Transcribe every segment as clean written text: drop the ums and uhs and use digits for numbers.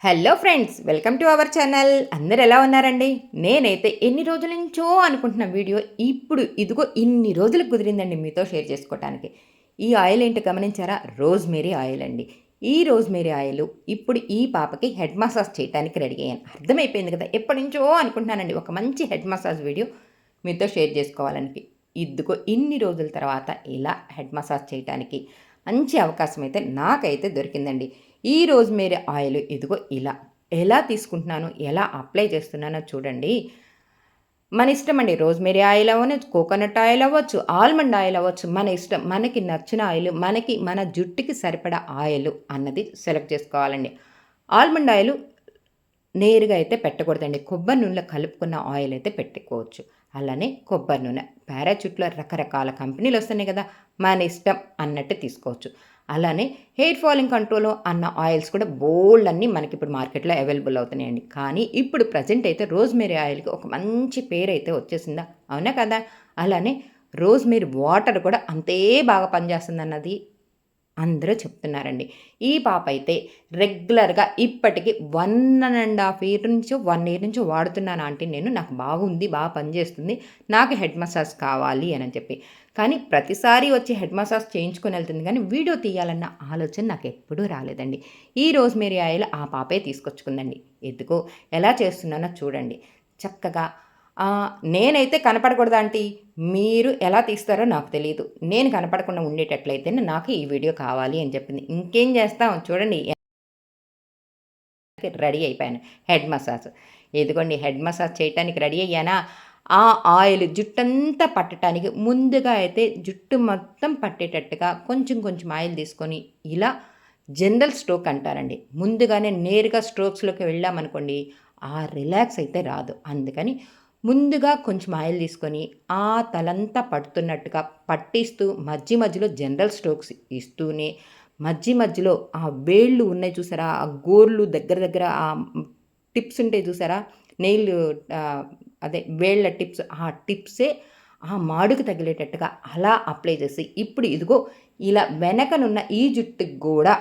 Hello friends, welcome to our channel. అందరు ఎలా ఉన్నారండి? నేనైతే ఎన్ని రోజుల నుంచో అనుకుంటున్న వీడియో ఇప్పుడు ఇదిగో ఇన్ని రోజులకు కుదిరిందండి మీతో షేర్ చేసుకోవటానికి. ఈ ఆయిల్ ఏంటో గమనించారా? రోజ్‌మేరీ ఆయిల్ అండి. ఈ రోజ్‌మేరీ ఆయిల్ ఇప్పుడు ఈ పాపకి హెడ్ మసాజ్ చేయటానికి రెడీ అయ్యాను. అర్థమైపోయింది కదా! ఎప్పటినుంచో అనుకుంటున్నానండి ఒక మంచి హెడ్ మసాజ్ వీడియో మీతో షేర్ చేసుకోవాలని. ఇదిగో ఇన్ని రోజుల తర్వాత ఇలా హెడ్ మసాజ్ చేయటానికి మంచి అవకాశం అయితే నాకైతే దొరికిందండి. ఈ రోజ్‌మేరీ ఆయిల్ ఇదిగో ఇలా. ఎలా తీసుకుంటున్నానో, ఎలా అప్లై చేస్తున్నానో చూడండి. మన ఇష్టమండి. రోజ్‌మేరీ ఆయిల్ అవ్వనొచ్చు, కోకోనట్ ఆయిల్ అవ్వచ్చు, ఆల్మండ్ ఆయిల్ అవ్వచ్చు. మన ఇష్టం. మనకి నచ్చిన ఆయిల్, మన జుట్టుకి సరిపడా ఆయిల్ అన్నది సెలెక్ట్ చేసుకోవాలండి. ఆల్మండ్ ఆయిల్ నేరుగా అయితే పెట్టకూడదండి. కొబ్బరి నూనెలో కలుపుకున్న ఆయిల్ అయితే పెట్టుకోవచ్చు. అలానే కొబ్బరి నూనె, పారాచూట్‌లో రకరకాల కంపెనీలు వస్తున్నాయి కదా! మన ఇష్టం అన్నట్టు తీసుకోవచ్చు. అలానే హెయిర్ ఫాలింగ్ కంట్రోల్ అన్న ఆయిల్స్ కూడా బోలెడన్ని మనకిప్పుడు మార్కెట్‌లో అవైలబుల్ అవుతున్నాయండి. కానీ ఇప్పుడు ప్రెజెంట్ అయితే రోజ్‌మేరీ ఆయిల్‌కి ఒక మంచి పేరైతే వచ్చేసిందా? అవునా కదా! అలానే రోజ్‌మేరీ వాటర్ కూడా అంతే బాగా పనిచేస్తుందన్నది అందరూ చెప్తున్నారండి. ఈ పాప అయితే రెగ్యులర్‌గా ఇప్పటికి 1½ ఇయర్ నుంచో, 1 ఇయర్ నుంచో వాడుతున్నాను ఆంటీ నేను. నాకు బాగుంది, బాగా పనిచేస్తుంది. నాకు హెడ్ మసాజ్ కావాలి అనని చెప్పి. కానీ ప్రతిసారి వచ్చి హెడ్ మసాజ్ చేయించుకొని ఎళ్తుంది గానీ, వీడియో తీయాలన్న ఆలోచన నాకెప్పుడూ రాలేదండి. ఈ రోజ్‌మేరీ ఆయిల్ ఆ పాపే తీసుకొచ్చుకుందండి. ఎందుకో ఎలా చేస్తున్నానో చూడండి. చక్కగా నేనైతే కనపడకూడదా ఆంటీ? మీరు ఎలా తీస్తారో నాకు తెలీదు. నేను కనపడకుండా ఉండేటట్లయితేనే నాకు ఈ వీడియో కావాలి అని చెప్పింది. ఇంకేం చేస్తాం చూడండి రెడీ అయిపోయాను. Head massage. ఇదిగోండి హెడ్ మసాజ్ చేయటానికి రెడీ అయ్యానా, ఆ ఆయిల్ జుట్టంతా పట్టటానికి ముందుగా అయితే జుట్టు మొత్తం పట్టేటట్టుగా కొంచెం కొంచెం ఆయిల్ తీసుకొని ఇలా జనరల్ స్ట్రోక్ అంటారండి. ముందుగానే నేరుగా స్ట్రోక్స్‌లోకి వెళ్ళామనుకోండి, ఆ రిలాక్స్ అయితే రాదు. అందుకని ముందుగా కొంచెం ఆయిల్ తీసుకొని, ఆ తలంతా పడుతున్నట్టుగా పట్టిస్తూ మధ్యలో జనరల్ స్ట్రోక్స్ ఇస్తూనే మధ్యలో ఆ వేళ్ళు ఉన్నాయి చూసారా? ఆ గోర్లు దగ్గర దగ్గర టిప్స్ ఉంటాయి చూసారా? నెయిల్ ఆహ్, అదే వేళ్ళ టిప్స్. ఆ టిప్సే ఆ మాడుకు తగిలేటట్టుగా అలా అప్లై చేసి, ఇప్పుడు ఇదిగో ఇలా వెనకనున్న ఈ జుట్టుకి గూడా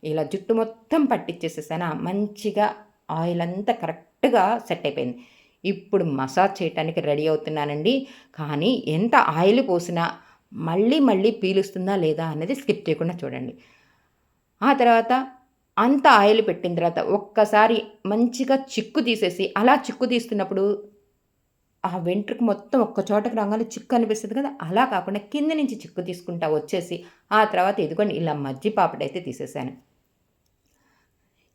ఇలా జుట్టు మొత్తం పట్టిచ్చేసేసానా, మంచిగా ఆయిల్ అంతా కరెక్ట్‌గా సెట్ అయిపోయింది. ఇప్పుడు మసాజ్ చేయటానికి రెడీ అవుతున్నానండి. కానీ ఎంత ఆయిల్ పోసినా మళ్ళీ పీలుస్తుందా లేదా అన్నది స్కిప్ చేయకుండా చూడండి. ఆ తర్వాత అంత ఆయిల్ పెట్టిన తర్వాత ఒక్కసారి మంచిగా చిక్కు తీసేసి, అలా చిక్కు తీస్తున్నప్పుడు ఆ వెంట్రుక మొత్తం ఒక్క చోటకి రాంగానే చిక్కు అనిపిస్తది కదా! అలా కాకుండా కింద నుంచి చిక్కు తీసుకుంటా వచ్చేసి, ఆ తర్వాత ఇదిగోండి ఇలా మజ్జి పాపడైతే తీసేసాను.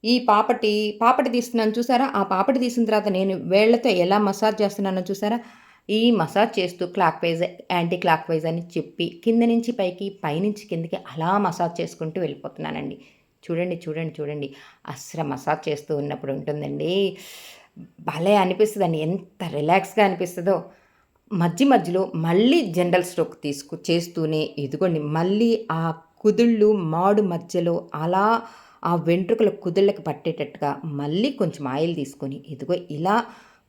ఈ పాపటి తీస్తున్నాను చూసారా? ఆ పాపటి తీసిన తర్వాత నేను వేళ్ళతో ఎలా మసాజ్ చేస్తున్నానో చూసారా? ఈ మసాజ్ చేస్తూ clock wise, anti clock wise అని చెప్పి కింద నుంచి పైకి, పైనుంచి కిందకి అలా మసాజ్ చేసుకుంటూ వెళ్ళిపోతున్నానండి. చూడండి. అస్సలు మసాజ్ చేస్తూ ఉన్నప్పుడు ఉంటుందండి. భలే అనిపిస్తదండి. ఎంత రిలాక్స్‌గా అనిపిస్తదో. మధ్యలో మళ్ళీ జనరల్ స్ట్రోక్ చేస్తూనే ఇదిగోండి మళ్ళీ ఆ కుదుళ్ళు మాడు మధ్యలో అలా ఆ వెంట్రుకల కుదుళ్ళకి పట్టేటట్టుగా మళ్ళీ కొంచెం ఆయిల్ తీసుకొని ఇదిగో ఇలా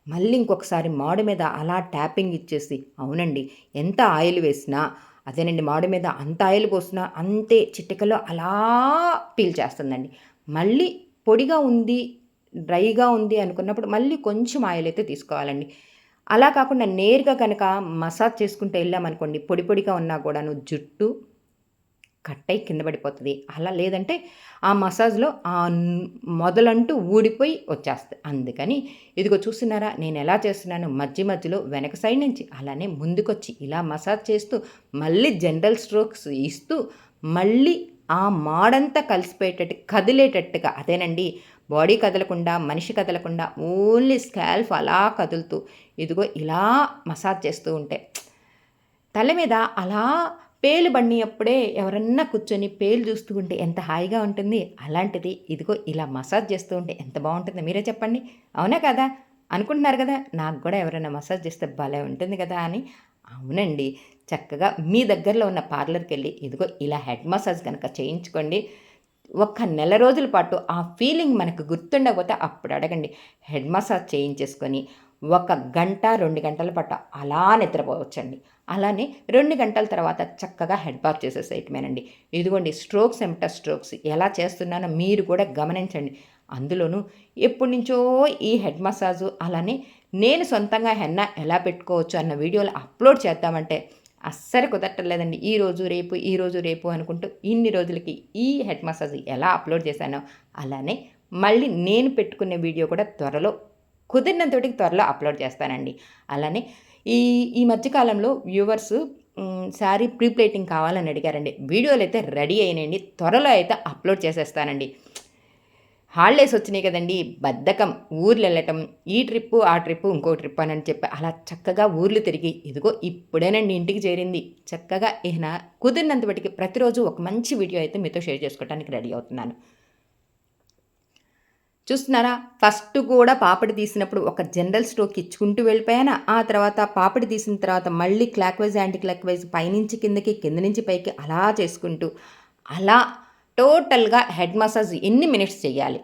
మళ్ళీ ఇంకొకసారి మాడు మీద అలా ట్యాపింగ్ ఇచ్చేసి అవునండి ఎంత ఆయిల్ వేసినా అదేనండి మాడు మీద అంత ఆయిల్ పోసినా అంతే చిటికలో అలా పీల్చేస్తుందండి. మళ్ళీ పొడిగా ఉంది, డ్రైగా ఉంది అనుకున్నప్పుడు మళ్ళీ కొంచెం ఆయిల్ అయితే తీసుకోవాలండి. అలా కాకుండా నేరుగా గనక మసాజ్ చేసుకుంటూ ఎళ్ళామనుకోండి, పొడి పొడిగా ఉన్నా కూడాను జుట్టు కట్టయి కింద పడిపోతది. అలా లేదంటే ఆ మసాజ్‌లో మొదలంటూ ఊడిపోయి వచ్చేస్తది. అందుకని ఇదిగో చూస్తున్నారా నేనెలా చేస్తున్నానో మధ్యలో వెనక సైడ్ నుంచి అలానే ముందుకొచ్చి ఇలా మసాజ్ చేస్తూ మళ్ళీ జనరల్ స్ట్రోక్స్ ఇస్తూ మళ్ళీ ఆ మాడంతా కలిసిపోయేటట్టు కదిలేటట్టుగా అదేనండి బాడీ కదలకుండా, మనిషి కదలకుండా ఓన్లీ స్కాల్ప్ అలా కదులుతూ ఇదిగో ఇలా మసాజ్ చేస్తూ ఉంటే తల మీద అలా పేలు బడినియప్పుడే ఎవరన్నా కూర్చొని పేలు చూస్తూ ఉంటే ఎంత హాయిగా ఉంటుంది. అలాంటిది ఇదిగో ఇలా మసాజ్ చేస్తూ ఉంటే ఎంత బావుంటుందో మీరే చెప్పండి. అవునా కదా? అనుకుంటున్నారు కదా! నాకు గూడా ఎవరైనా మసాజ్ చేస్తే భలే ఉంటుంది కదా! అని. అవునండి. చక్కగా మీ దగ్గరలో ఉన్న పార్లర్‌కెళ్ళి ఇదిగో ఇలా హెడ్ మసాజ్ గనక చేయించుకోండి. ఒక్క నెల రోజుల పాటు ఆ ఫీలింగ్ మనకు గుర్తుండకపోతే అప్పుడు అడగండి. హెడ్ మసాజ్ చేయించేసుకొని ఒక గంట, 2 గంటల పాటు అలా నిద్రపోవచ్చండి. అలానే 2 గంటల తర్వాత చక్కగా హెడ్ బాత్ చేసేసేయటమేనండి. ఇదిగోండి స్ట్రోక్స్ ఎమ్మట స్ట్రోక్స్ ఎలా చేస్తున్నానో మీరు కూడా గమనించండి. అందులోనూ ఎప్పటినుంచో ఈ హెడ్ మసాజు అలానే నేను సొంతంగా హెన్నా ఎలా పెట్టుకోవచ్చు అన్న వీడియోలు అప్లోడ్ చేద్దామంటే అస్సలు కుదరట్లేదండి. ఈరోజు రేపు అనుకుంటూ ఇన్ని రోజులకి ఈ హెడ్ మసాజ్ ఎలా అప్లోడ్ చేశానో అలానే మళ్ళీ నేను పెట్టుకునే వీడియో కూడా కుదిరినంతటికి త్వరలో అప్లోడ్ చేస్తానండి. అలానే ఈ ఈ మధ్యకాలంలో వ్యూవర్స్ శారీ ప్రీ ప్లేటింగ్ కావాలని అడిగారండి. వీడియోలు అయితే రెడీ అయినాయండి. త్వరలో అయితే అప్లోడ్ చేసేస్తానండి. హాలిడేస్ వచ్చినాయి కదండీ! బద్ధకం. ఊర్లు వెళ్ళటం, ఈ ట్రిప్పు, ఆ ట్రిప్పు, ఇంకో ట్రిప్ అని చెప్పి అలా చక్కగా ఊర్లు తిరిగి ఇదిగో ఇప్పుడేనండి ఇంటికి చేరింది. చక్కగా కుదిరినంత మటికి ప్రతిరోజు ఒక మంచి వీడియో అయితే మీతో షేర్ చేసుకోవడానికి రెడీ అవుతున్నాను. చూస్తున్నారా? ఫస్ట్ కూడా పాపడి తీసినప్పుడు ఒక జనరల్ స్ట్రోక్ ఇచ్చుకుంటూ వెళ్ళిపోయాను. ఆ తర్వాత పాపడి తీసిన తర్వాత మళ్ళీ clock wise, anti clock wise పైనుంచి కిందకి, కింద నుంచి పైకి అలా చేసుకుంటూ అలా టోటల్‌గా హెడ్ మసాజ్ ఎన్ని మినిట్స్ చేయాలి?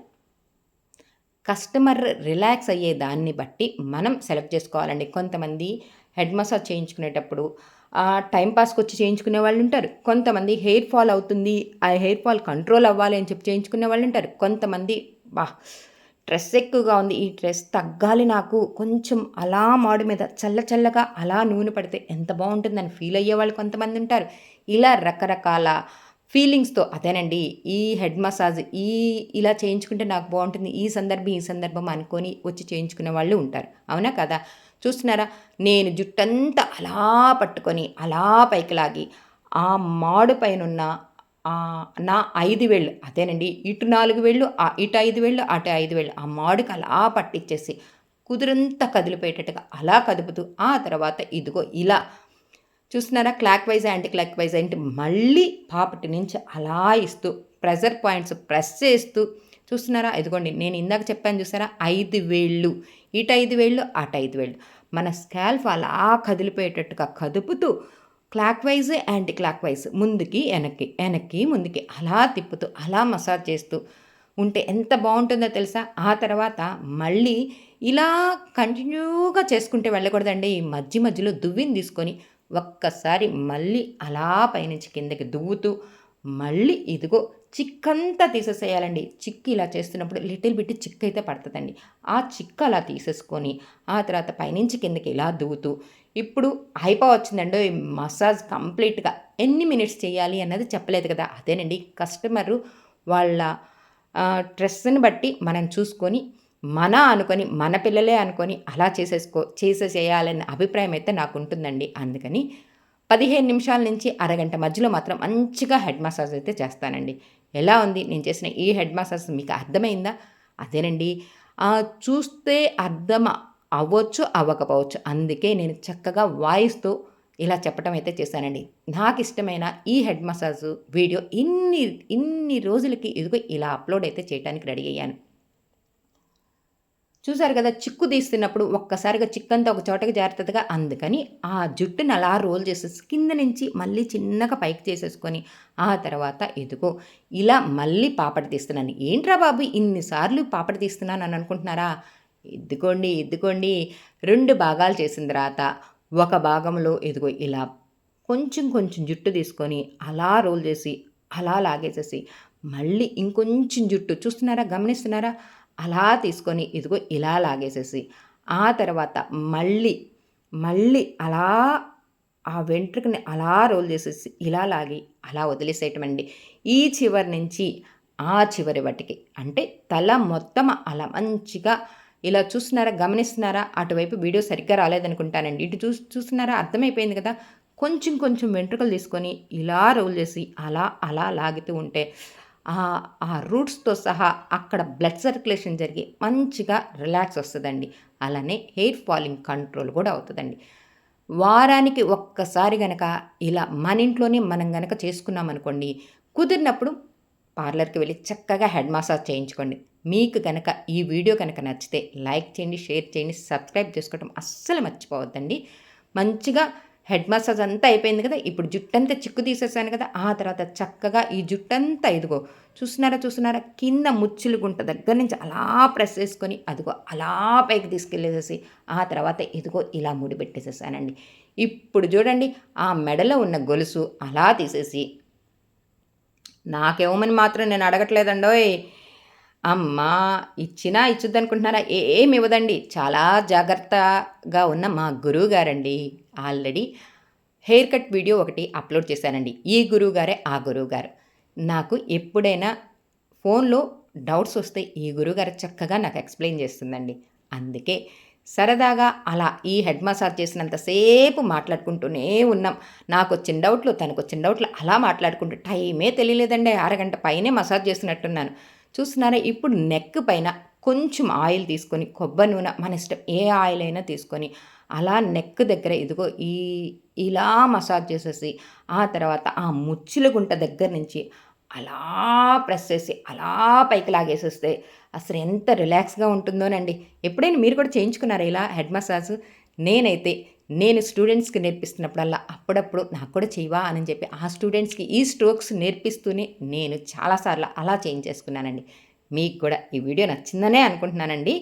కస్టమర్ రిలాక్స్ అయ్యే దాన్ని బట్టి మనం సెలెక్ట్ చేసుకోవాలండి. కొంతమంది హెడ్ మసాజ్ చేయించుకునేటప్పుడు టైం పాస్‌కి వచ్చి చేయించుకునే వాళ్ళుంటారు. కొంతమంది హెయిర్ ఫాల్ అవుతుంది, ఆ హెయిర్ ఫాల్ కంట్రోల్ అవ్వాలి అని చెప్పి చేయించుకునే వాళ్ళుంటారు. కొంతమంది స్ట్రెస్ ఎక్కువగా ఉంది, ఈ స్ట్రెస్ తగ్గాలి నాకు, కొంచెం అలా మాడు మీద చల్లగా అలా నూనె పడితే ఎంత బాగుంటుందని ఫీల్ అయ్యేవాళ్ళు కొంతమంది ఉంటారు. ఇలా రకరకాల ఫీలింగ్స్‌తో అదేనండి ఈ హెడ్ మసాజ్ ఇలా చేయించుకుంటే నాకు బాగుంటుంది, ఈ సందర్భం అనుకొని వచ్చి చేయించుకునే వాళ్ళు ఉంటారు. అవునా కదా? చూస్తున్నారా? నేను జుట్టంతా అలా పట్టుకొని అలా పైకి లాగి ఆ మాడు పైనున్న నా 5 వేళ్ళు అదేనండి ఇటు 4 వేళ్ళు, ఇటు 5 వేళ్ళు, అటు 5 వేళ్ళు ఆ మాడుకి అలా పట్టిచ్చేసి కుదురంతా కదిలిపోయేటట్టుగా అలా కదుపుతూ ఆ తర్వాత ఇదిగో ఇలా చూస్తున్నారా? Clock wise, anti clock wise అంటే మళ్ళీ పాపటి నుంచి అలా ఇస్తూ ప్రెషర్ పాయింట్స్ ప్రెస్ చేస్తూ చూస్తున్నారా? ఇదిగోండి నేను ఇందాక చెప్పాను చూసారా? 5 వేళ్ళు, ఇటు 5 వేళ్ళు, అటు 5 వేళ్ళు మన స్కాల్ప్ అలా కదిలిపోయేటట్టుగా కదుపుతూ clockwise, anticlockwise ముందుకి వెనక్కి ముందుకి అలా తిప్పుతూ అలా మసాజ్ చేస్తూ ఉంటే ఎంత బాగుంటుందో తెలుసా? ఆ తర్వాత మళ్ళీ ఇలా కంటిన్యూగా చేసుకుంటే వెళ్ళకూడదండి. ఈ మధ్యలో దువ్విని తీసుకొని ఒక్కసారి మళ్ళీ అలా పైనుంచి కిందకి దువ్వుతూ మళ్ళీ ఇదిగో చిక్కంతా తీసేసేయాలండి. చిక్కు ఇలా చేస్తున్నప్పుడు లిటిల్ బిట్ చిక్కు అయితే పడుతుందండి. ఆ చిక్కు అలా తీసేసుకొని ఆ తర్వాత పైనుంచి కిందకి ఇలా దువ్వుతూ ఇప్పుడు వచ్చిందండి మసాజ్ కంప్లీట్‌గా ఎన్ని మినిట్స్ చేయాలి అన్నది చెప్పలేదు కదా! అదేనండి కస్టమరు వాళ్ళ స్ట్రెస్‌ని బట్టి మనం చూసుకొని అనుకొని మన పిల్లలే అనుకొని అలా చేసేసేయాలనే అభిప్రాయం అయితే నాకుంటుందండి. అందుకని 15 నిమిషాల నుంచి అరగంట మధ్యలో మాత్రం మంచిగా హెడ్ మసాజ్ అయితే చేస్తానండి. ఎలా ఉంది నేను చేసిన ఈ హెడ్ మసాజ్ మీకు అర్థమైందా? అదేనండి చూస్తే అర్థం అవ్వచ్చు, అవ్వకపోవచ్చు. అందుకే నేను చక్కగా వాయిస్‌తో ఇలా చెప్పటం అయితే చేశానండి. నాకిష్టమైన ఈ హెడ్ మసాజ్ వీడియో ఇన్ని రోజులకి ఇదిగో ఇలా అప్లోడ్ అయితే చేయడానికి రెడీ అయ్యాను. చూసారు కదా! చిక్కు తీస్తున్నప్పుడు ఒక్కసారిగా చిక్కంతా ఒక చోటకి జారుతదిగా అందుకని ఆ జుట్టుని అలా రోల్ చేసేసి కింద నుంచి మళ్ళీ చిన్నగా పైకి చేసేసుకొని ఆ తర్వాత ఇదిగో ఇలా మళ్ళీ పాపడి తీస్తున్నాను. ఏంట్రా బాబు ఇన్ని సార్లు పాపడి తీస్తున్నాను అని అనుకుంటున్నారా? ఇదిగోండి 2 భాగాలు చేసిన తర్వాత ఒక భాగంలో ఇదిగో ఇలా కొంచెం జుట్టు తీసుకొని అలా రోల్ చేసి అలా లాగేసేసి మళ్ళీ ఇంకొంచెం జుట్టు చూస్తున్నారా? గమనిస్తున్నారా? అలా తీసుకొని ఇదిగో ఇలా లాగేసేసి ఆ తర్వాత మళ్ళీ అలా ఆ వెంట్రుకని అలా రోల్ చేసేసి ఇలా లాగి అలా వదిలేసేయటమండి. ఈ చివరి నుంచి ఆ చివరి వాటికి అంటే తల మొత్తం అలా మంచిగా ఇలా చూస్తున్నారా? గమనిస్తున్నారా? అటువైపు వీడియో సరిగ్గా రాలేదనుకుంటానండి. ఇటు చూస్తున్నారా? అర్థమైపోయింది కదా! కొంచెం వెంట్రుకలు తీసుకొని ఇలా రోల్ చేసి అలా లాగుతూ ఉంటే ఆ రూట్స్‌తో సహా అక్కడ బ్లడ్ సర్క్యులేషన్ జరిగి మంచిగా రిలాక్స్ వస్తదండి. అలానే హెయిర్ ఫాలింగ్ కంట్రోల్ కూడా అవుతదండి. వారానికి ఒక్కసారి గనక ఇలా మన ఇంట్లోనే మనం గనక చేసుకున్నామనుకోండి, కుదిరినప్పుడు పార్లర్‌కి వెళ్ళి చక్కగా హెడ్ మసాజ్ చేయించుకోండి. మీకు గనక ఈ వీడియో కనుక నచ్చితే లైక్ చేయండి, షేర్ చేయండి, సబ్స్క్రైబ్ చేసుకోవడం అస్సలు మర్చిపోవద్దండి. మంచిగా హెడ్ మసాజ్ అంతా అయిపోయింది కదా! ఇప్పుడు జుట్టంతా చిక్కు తీసేసాను కదా! ఆ తర్వాత చక్కగా ఈ జుట్టంతా ఇదిగో చూస్తున్నారా? కింద ముచ్చులు గుంట దగ్గర నుంచి అలా ప్రెస్ చేసుకొని అదిగో అలా పైకి తీసుకెళ్ళేసేసి ఆ తర్వాత ఇదిగో ఇలా ముడిపెట్టేసేసానండి. ఇప్పుడు చూడండి ఆ మెడలో ఉన్న గొలుసు అలా తీసేసి నాకేమని మాత్రం నేను అడగట్లేదండోయ్! అమ్మా! ఇచ్చినా ఇచ్చుద్దనుకుంటున్నారా? ఏమి ఇవ్వదండి. చాలా జాగ్రత్తగా ఉన్న మా గురువుగారండి. ఆల్రెడీ హెయిర్ కట్ వీడియో ఒకటి అప్‌లోడ్ చేశానండి. ఈ గురువుగారే ఆ గురువుగారు. నాకు ఎప్పుడైనా ఫోన్‌లో డౌట్స్ వస్తే ఈ గురువుగారు చక్కగా నాకు ఎక్స్‌ప్లెయిన్ చేస్తుందండి. అందుకే సరదాగా అలా ఈ హెడ్ మసాజ్ చేసినంత సేపు మాట్లాడుకుంటూనే ఉన్నాం. నాకొచ్చిన డౌట్‌లు, తనకొచ్చిన డౌట్‌లు అలా మాట్లాడుకుంటూ టైమే తెలియలేదండి. అరగంట పైనే మసాజ్ చేసినట్టున్నాను. చూస్తున్నారా ఇప్పుడు నెక్ పైన కొంచెం ఆయిల్ తీసుకొని, కొబ్బరి నూనె మన ఇష్టం ఏ ఆయిల్ అయినా తీసుకొని, అలా నెక్ దగ్గర ఇదిగో ఇలా మసాజ్ చేసేసి, ఆ తర్వాత ఆ ముచ్చుల గుంట దగ్గర నుంచి అలా ప్రెస్ చేసి, అలా పైకి లాగేసేస్తే అసలు ఎంత రిలాక్స్‌గా ఉంటుందోనండి. ఎప్పుడైనా మీరు కూడా చేయించుకున్నారా ఇలా హెడ్ మసాజ్? నేనైతే నేను స్టూడెంట్స్‌కి నేర్పిస్తున్నప్పుడల్లా అప్పుడప్పుడు నాకు కూడా చెయ్యవా అని చెప్పి ఆ స్టూడెంట్స్‌కి ఈ స్ట్రోక్స్ నేర్పిస్తూనే నేను చాలా సార్లు అలా చేయించేసుకున్నానండి. మీకు కూడా ఈ వీడియో నచ్చిందనే అనుకుంటున్నానండి.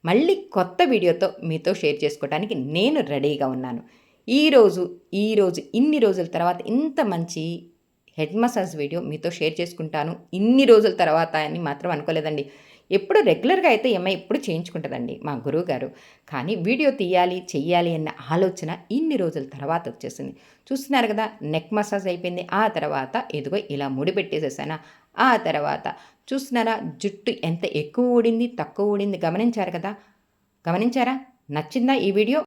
మళ్ళీ కొత్త వీడియోతో మీతో షేర్ చేసుకోవటానికి నేను రెడీగా ఉన్నాను. ఈరోజు, ఈరోజు ఇన్ని రోజుల తర్వాత ఇంత మంచి హెడ్ మసాజ్ వీడియో మీతో షేర్ చేసుకుంటాను. ఇన్ని రోజుల తర్వాత అని మాత్రం అనుకోలేదండి. ఎప్పుడు రెగ్యులర్‌గా అయితే ఈ అమ్మాయి ఎప్పుడు చేయించుకుంటదండి మా గురువుగారు. కానీ వీడియో తీయాలి, చెయ్యాలి అన్న ఆలోచన ఇన్ని రోజుల తర్వాత వచ్చేసింది. చూస్తున్నారు కదా! నెక్ మసాజ్ అయిపోయింది. ఆ తర్వాత ఇదిగో ఇలా ముడి పెట్టేసేసానా, ఆ తర్వాత చూస్తున్నారా జుట్టు ఎంత ఎక్కువ ఊడింది, తక్కువ ఊడింది గమనించారు కదా! గమనించారా? నచ్చిందా ఈ వీడియో?